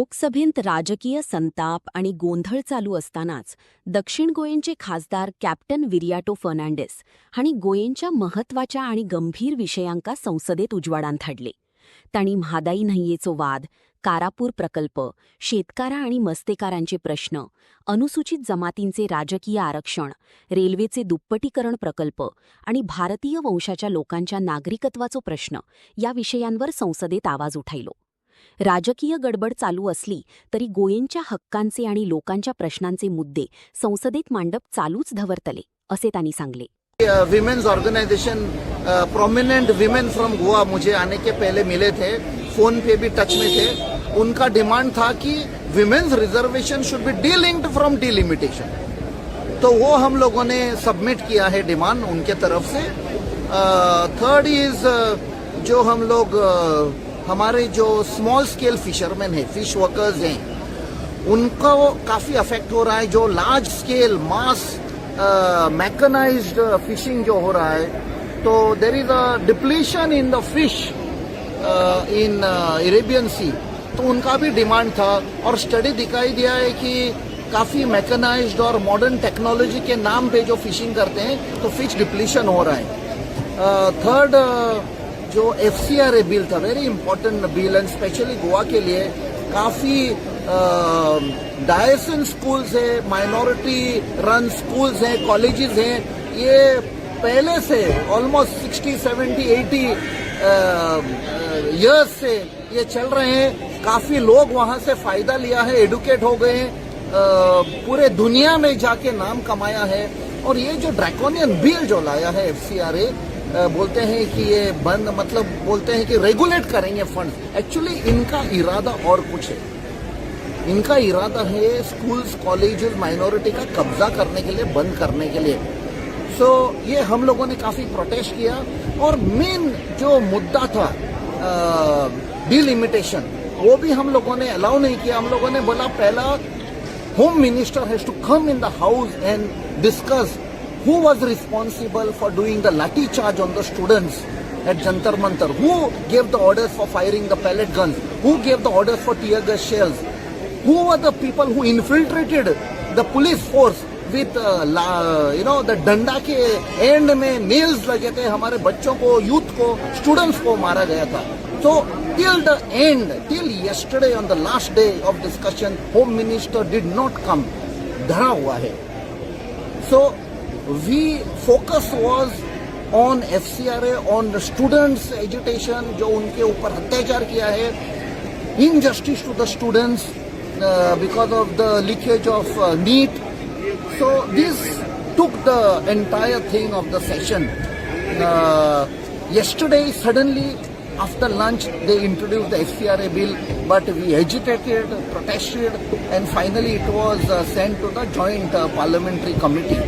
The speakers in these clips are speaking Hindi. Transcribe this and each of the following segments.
लोकसभेत राजकीय संताप आणि गोंधळ चालू असतानाच दक्षिण गोयेंचे खासदार कॅप्टन विरियाटो फर्नांडिस हांणी गोयेंच्या महत्वाच्या आणि गंभीर विषयांका संसदेत उजवाडांत हाडले. तांणी म्हादाई न्हंयेचो वाद, कारापूर प्रकल्प, शेतकारां आणि मस्तेकारांचे प्रश्न, अनुसूचित जमातींचे राजकीय आरक्षण, रेल्वेचे दुप्पटीकरण प्रकल्प आणि भारतीय वंशाच्या लोकांच्या नागरिकत्वाचो प्रश्न या विषयांवर संसदेत आवाज उठायलो. राजकीय गडबड चालू असली तरी गोयेंच्या हक्कांचे आणि लोकांच्या प्रश्नांचे मुद्दे संसदेत मांडप चालूच धवरतले असे त्यांनी सांगले. Women's organisation prominent women from Goa मुझे आने के पहले मिले थे, फोन पे भी टच में थे. उनका डिमांड था कि women's reservation should be delinked from delimitation. तो वो हम लोगों ने सबमिट किया है डिमांड उनके तरफ से. थर्ड इज जो हम लोग हमारे जो स्मॉल स्केल फिशरमैन हैं, फिश वर्कर्स हैं, उनका काफ़ी अफेक्ट हो रहा है. जो large scale mass mechanised fishing जो हो रहा है, तो there is a depletion in the fish in Arabian Sea. तो उनका भी डिमांड था और स्टडी दिखाई दिया है कि काफ़ी मैकेनाइज्ड और मॉडर्न टेक्नोलॉजी के नाम पे जो फिशिंग करते हैं तो फिश डिप्लीशन हो रहा है. थर्ड जो FCRA बिल था, very important bill and specially Goa के लिए. काफ़ी डायसन स्कूल्स है, माइनॉरिटी रन स्कूल्स हैं, कॉलेजेस हैं. ये पहले से ऑलमोस्ट 60, 70, 80 ईयर्स से ये चल रहे हैं. काफ़ी लोग वहाँ से फ़ायदा लिया है, एडुकेट हो गए हैं, पूरे दुनिया में जाके नाम कमाया है. और ये जो ड्रैकोनियन बिल जो लाया है FCRA, बोलते हैं कि ये बंद, मतलब बोलते हैं कि रेगुलेट करेंगे फंड. एक्चुअली इनका इरादा और कुछ है. इनका इरादा है स्कूल्स, कॉलेजेस, माइनॉरिटी का कब्जा करने के लिए, बंद करने के लिए. सो ये हम लोगों ने काफ़ी प्रोटेस्ट किया. और मेन जो मुद्दा था डिलिमिटेशन, वो भी हम लोगों ने अलाउ नहीं किया. हम लोगों ने बोला पहला home minister has to come in the house and discuss who was responsible for doing the lathi charge on the students at Jantar Mantar, who gave the orders for firing the pellet guns, who gave the orders for tear gas shells, who were the people who infiltrated the police force with the डंडा के एंड में नेल्स लगे थे. हमारे बच्चों को, यूथ को, स्टूडेंट्स को मारा गया था. So till the end, till yesterday on the last day of discussion, Home Minister did not come. धरा हुआ है. So we focus was on FCRA, on the students agitation, जो उनके ऊपर अत्याचार किया है, injustice to the students because of the leakage of NEET. So this took the entire thing of the session. Yesterday suddenly after lunch they introduced the FCRA bill, but we agitated, protested, and finally it was sent to the joint parliamentary committee.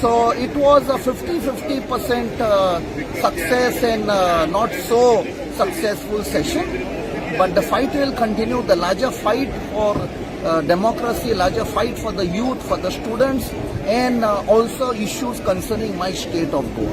So it was a 50-50% success and not so successful session. But the fight will continue, the larger fight for democracy, larger fight for the youth, for the students, and also issues concerning my state of Goa.